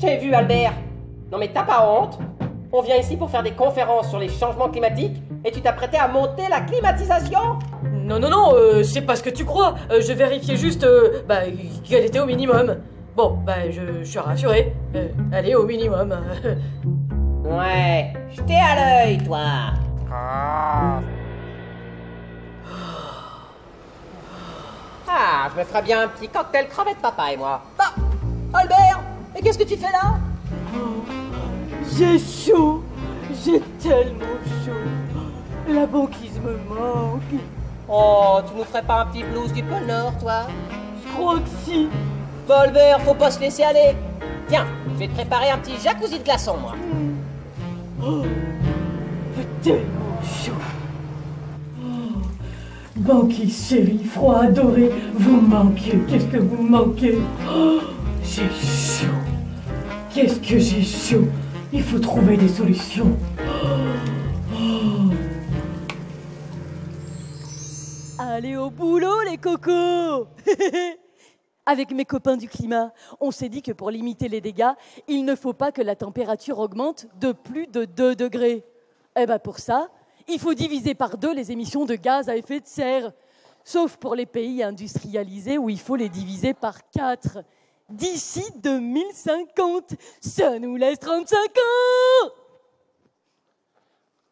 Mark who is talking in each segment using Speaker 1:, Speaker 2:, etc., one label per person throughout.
Speaker 1: t'ai vu, Albert. Non mais t'as pas honte? On vient ici pour faire des conférences sur les changements climatiques et tu t'apprêtais à monter la climatisation?
Speaker 2: Non, c'est pas ce que tu crois. Je vérifiais juste qu'elle était au minimum. Bon, je suis rassuré. Elle est au minimum.
Speaker 1: Ouais, j'étais à l'œil, toi. Ah, je me ferais bien un petit cocktail crevette papa et moi. Bah, Albert, mais qu'est-ce que tu fais là?
Speaker 2: J'ai chaud. J'ai tellement chaud. La banquise me manque.
Speaker 1: Oh, tu nous ferais pas un petit blues du pôle Nord, toi?
Speaker 2: Je crois que si.
Speaker 1: Bah, Albert, faut pas se laisser aller. Tiens, je vais te préparer un petit jacuzzi de glaçons, moi.
Speaker 2: Oh, j'ai tellement chaud. Oh, banquise chérie, froid adoré, vous manquez. Qu'est-ce que vous manquez? Oh, j'ai chaud. Qu'est-ce que j'ai chaud? Il faut trouver des solutions. Allez au boulot, les cocos. Avec mes copains du climat, on s'est dit que pour limiter les dégâts, il ne faut pas que la température augmente de plus de 2 degrés. Eh bien pour ça, il faut diviser par 2 les émissions de gaz à effet de serre. Sauf pour les pays industrialisés où il faut les diviser par 4. D'ici 2050, ça nous laisse 35 ans.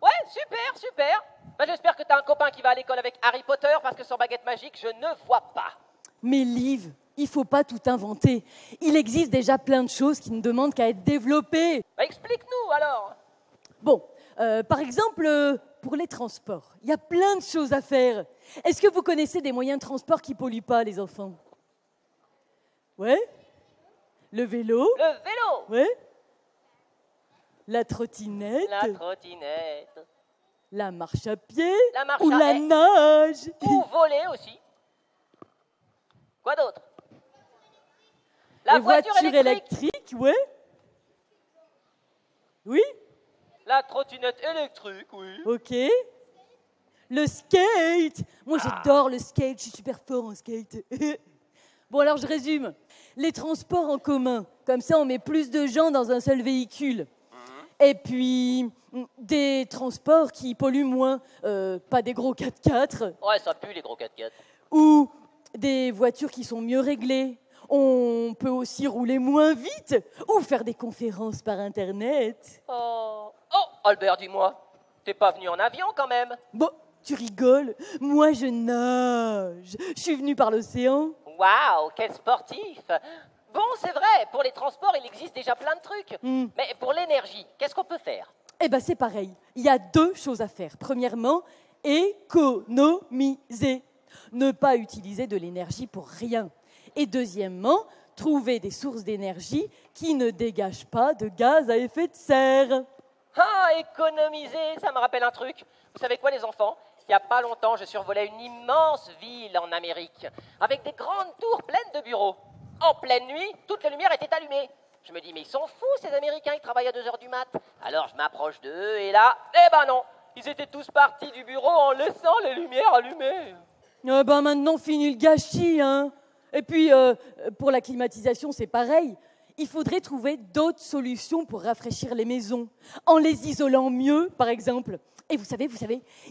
Speaker 1: Ouais, super. Bah, j'espère que t'as un copain qui va à l'école avec Harry Potter parce que sans baguette magique, je ne vois pas.
Speaker 2: Mais Liv, il faut pas tout inventer. Il existe déjà plein de choses qui ne demandent qu'à être développées.
Speaker 1: Bah, explique-nous alors.
Speaker 2: Bon, par exemple, pour les transports, il y a plein de choses à faire. Est-ce que vous connaissez des moyens de transport qui polluent pas, les enfants? Ouais? Le vélo?
Speaker 1: Le vélo.
Speaker 2: Ouais? La trottinette?
Speaker 1: La trottinette.
Speaker 2: La marche à pied?
Speaker 1: La marche
Speaker 2: ou
Speaker 1: à
Speaker 2: la
Speaker 1: pied.
Speaker 2: nage?
Speaker 1: Ou voler aussi. Quoi d'autre? La
Speaker 2: Les
Speaker 1: voiture
Speaker 2: voitures
Speaker 1: électrique.
Speaker 2: électriques, ouais? Oui?
Speaker 1: La trottinette électrique, oui.
Speaker 2: Ok. Le skate. Moi, j'adore le skate. Je suis super fort en skate. Bon, alors, je résume. Les transports en commun. Comme ça, on met plus de gens dans un seul véhicule. Et puis, des transports qui polluent moins. Pas des gros 4x4.
Speaker 1: Ouais, ça pue les gros 4x4.
Speaker 2: Ou des voitures qui sont mieux réglées. On peut aussi rouler moins vite. Ou faire des conférences par Internet.
Speaker 1: Oh, Albert, dis-moi. T'es pas venu en avion quand même?
Speaker 2: Bon, tu rigoles. Moi, je nage. Je suis venue par l'océan.
Speaker 1: Waouh, quel sportif! Bon, c'est vrai, pour les transports, il existe déjà plein de trucs. Mais pour l'énergie, qu'est-ce qu'on peut faire?
Speaker 2: Eh bien, c'est pareil. Il y a 2 choses à faire. Premièrement, économiser. Ne pas utiliser de l'énergie pour rien. Et deuxièmement, trouver des sources d'énergie qui ne dégagent pas de gaz à effet de serre.
Speaker 1: Ah, économiser, ça me rappelle un truc. Vous savez quoi, les enfants? Il n'y a pas longtemps, je survolais une immense ville en Amérique, avec des grandes tours pleines de bureaux. En pleine nuit, toutes les lumières étaient allumées. Je me dis, mais ils sont fous, ces Américains, ils travaillent à 2 heures du mat. Alors je m'approche d'eux, et là, eh ben non, ils étaient tous partis du bureau en laissant les lumières allumées.
Speaker 2: Eh ben maintenant, fini le gâchis, hein. Et puis, pour la climatisation, c'est pareil. Il faudrait trouver d'autres solutions pour rafraîchir les maisons, en les isolant mieux, par exemple. Et vous savez,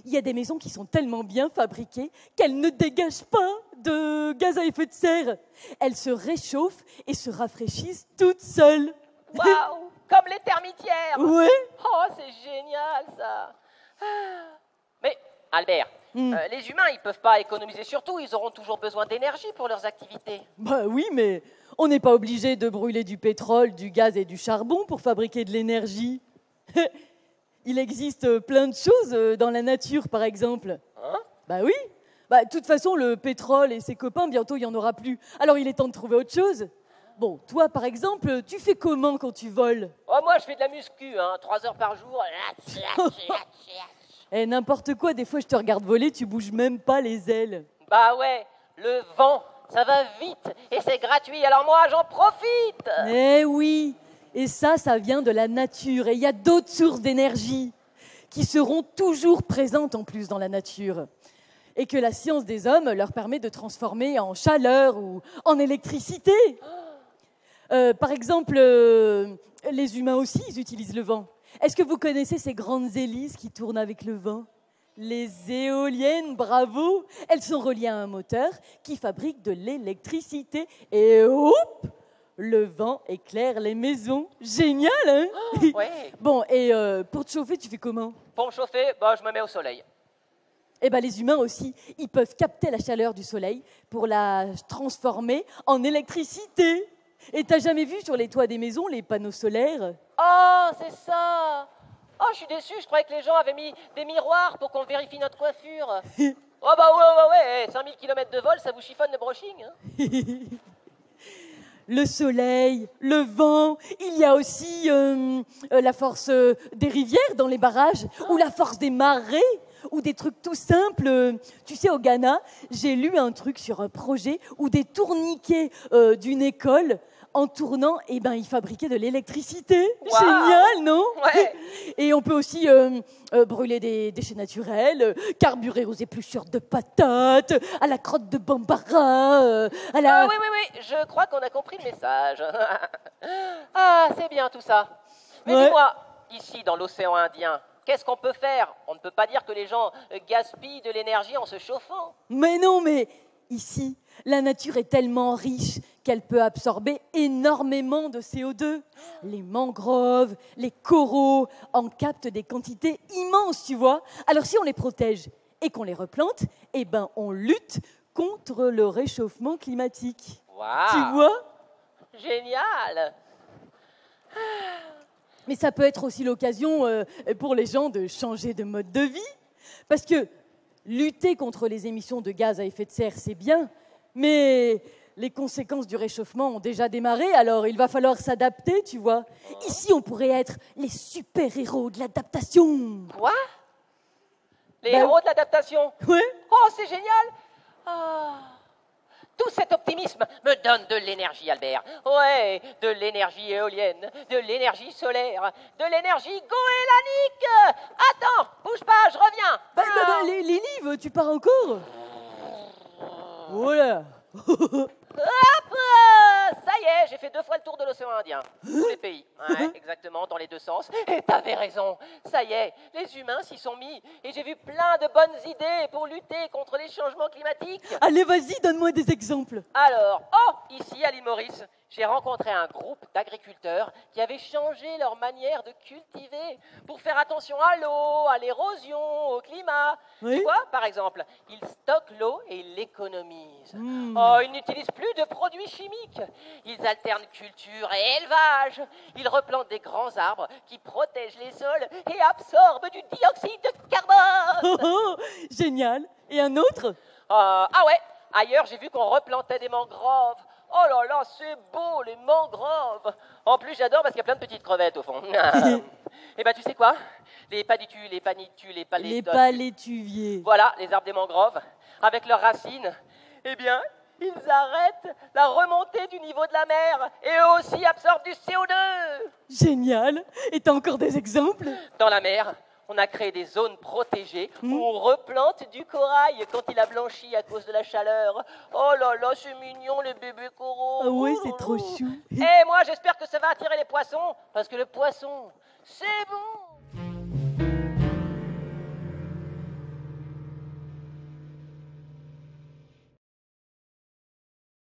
Speaker 2: il y a des maisons qui sont tellement bien fabriquées qu'elles ne dégagent pas de gaz à effet de serre. Elles se réchauffent et se rafraîchissent toutes seules.
Speaker 1: Waouh, comme les termitières.
Speaker 2: Ouais.
Speaker 1: Oh, c'est génial, ça. Mais, Albert, les humains, ils peuvent pas économiser sur tout. Ils auront toujours besoin d'énergie pour leurs activités.
Speaker 2: Bah oui, mais on n'est pas obligé de brûler du pétrole, du gaz et du charbon pour fabriquer de l'énergie. Il existe plein de choses dans la nature, par exemple.
Speaker 1: Hein?
Speaker 2: Bah oui. Bah, de toute façon, le pétrole et ses copains, bientôt, il n'y en aura plus. Alors, il est temps de trouver autre chose. Bon, toi, par exemple, tu fais comment quand tu voles?
Speaker 1: Oh, moi, je fais de la muscu, 3 heures par jour.
Speaker 2: Eh, n'importe quoi, des fois, je te regarde voler, tu bouges même pas les ailes.
Speaker 1: Bah ouais, le vent, ça va vite et c'est gratuit, alors moi, j'en profite.
Speaker 2: Eh oui. Et ça vient de la nature. Et il y a d'autres sources d'énergie qui seront toujours présentes en plus dans la nature. Et que la science des hommes leur permet de transformer en chaleur ou en électricité. Par exemple, les humains aussi, ils utilisent le vent. Est-ce que vous connaissez ces grandes hélices qui tournent avec le vent? Les éoliennes, bravo! Elles sont reliées à un moteur qui fabrique de l'électricité. Et hop! Le vent éclaire les maisons. Génial, hein?
Speaker 1: Ouais.
Speaker 2: Bon, et pour te chauffer, tu fais comment?
Speaker 1: Pour me chauffer, bah, je me mets au soleil.
Speaker 2: Eh bien, les humains aussi, ils peuvent capter la chaleur du soleil pour la transformer en électricité. Et t'as jamais vu sur les toits des maisons les panneaux solaires?
Speaker 1: Oh, c'est ça! Oh, je suis déçu, je croyais que les gens avaient mis des miroirs pour qu'on vérifie notre coiffure. Oh bah ouais, 5000 km de vol, ça vous chiffonne le brushing, hein?
Speaker 2: Le soleil, le vent, il y a aussi la force des rivières dans les barrages, ou la force des marées, ou des trucs tout simples. Tu sais, au Ghana, j'ai lu un truc sur un projet où des tourniquets d'une école, en tournant, eh ben, ils fabriquaient de l'électricité.
Speaker 1: Wow.
Speaker 2: Génial, non?
Speaker 1: Ouais.
Speaker 2: Et on peut aussi brûler des déchets naturels, carburer aux épluchures de patates, à la crotte de bambara, à la...
Speaker 1: Ah oui, je crois qu'on a compris le message. Ah, c'est bien tout ça. Mais
Speaker 2: Ouais.
Speaker 1: dis-moi, ici dans l'océan Indien, qu'est-ce qu'on peut faire? On ne peut pas dire que les gens gaspillent de l'énergie en se chauffant.
Speaker 2: Mais non, mais ici, la nature est tellement riche qu'elle peut absorber énormément de CO2. Les mangroves, les coraux en captent des quantités immenses, tu vois. Alors si on les protège et qu'on les replante, eh ben on lutte contre le réchauffement climatique.
Speaker 1: Waouh.
Speaker 2: Tu vois?
Speaker 1: Génial.
Speaker 2: Mais ça peut être aussi l'occasion pour les gens de changer de mode de vie. Parce que lutter contre les émissions de gaz à effet de serre, c'est bien, mais les conséquences du réchauffement ont déjà démarré, alors il va falloir s'adapter, tu vois. Ici, on pourrait être les super-héros de l'adaptation.
Speaker 1: Quoi? Les
Speaker 2: Ben-
Speaker 1: héros de l'adaptation.
Speaker 2: Ouais.
Speaker 1: Oh, c'est génial. Ah. Tout cet optimisme me donne de l'énergie, Albert. Ouais, de l'énergie éolienne, de l'énergie solaire, de l'énergie goélandique. Attends, bouge pas, je reviens.
Speaker 2: Les livres, tu pars encore? Voilà.
Speaker 1: Hop, ça y est, j'ai fait 2 fois le tour de l'océan Indien. Tous les pays. Ouais, exactement, dans les 2 sens. Et t'avais raison. Ça y est, les humains s'y sont mis. Et j'ai vu plein de bonnes idées pour lutter contre les changements climatiques.
Speaker 2: Allez, vas-y, donne-moi des exemples.
Speaker 1: Alors, ici à l'île Maurice, j'ai rencontré un groupe d'agriculteurs qui avaient changé leur manière de cultiver pour faire attention à l'eau, à l'érosion, au climat.
Speaker 2: Oui.
Speaker 1: Tu vois, par exemple, ils stockent l'eau et ils l'économisent.
Speaker 2: Hmm.
Speaker 1: Oh, ils n'utilisent plus de produits chimiques. Ils alternent culture et élevage. Ils replantent des grands arbres qui protègent les sols et absorbent du dioxyde de carbone.
Speaker 2: Oh, oh, génial. Et un autre?
Speaker 1: Ah ouais, ailleurs j'ai vu qu'on replantait des mangroves. Oh là là, c'est beau les mangroves. En plus j'adore parce qu'il y a plein de petites crevettes au fond. Et ben tu sais quoi? Les panitus, les panitus, les
Speaker 2: Les
Speaker 1: palétotes.
Speaker 2: palétuviers.
Speaker 1: Voilà, les arbres des mangroves, avec leurs racines, eh bien, ils arrêtent la remontée du niveau de la mer et eux aussi absorbent du CO2.
Speaker 2: Génial. Et t'as encore des exemples?
Speaker 1: Dans la mer, on a créé des zones protégées où on replante du corail quand il a blanchi à cause de la chaleur. Oh là là, c'est mignon les bébés coraux.
Speaker 2: Ah ouais, c'est trop chou.
Speaker 1: Et moi, j'espère que ça va attirer les poissons, parce que le poisson, c'est bon.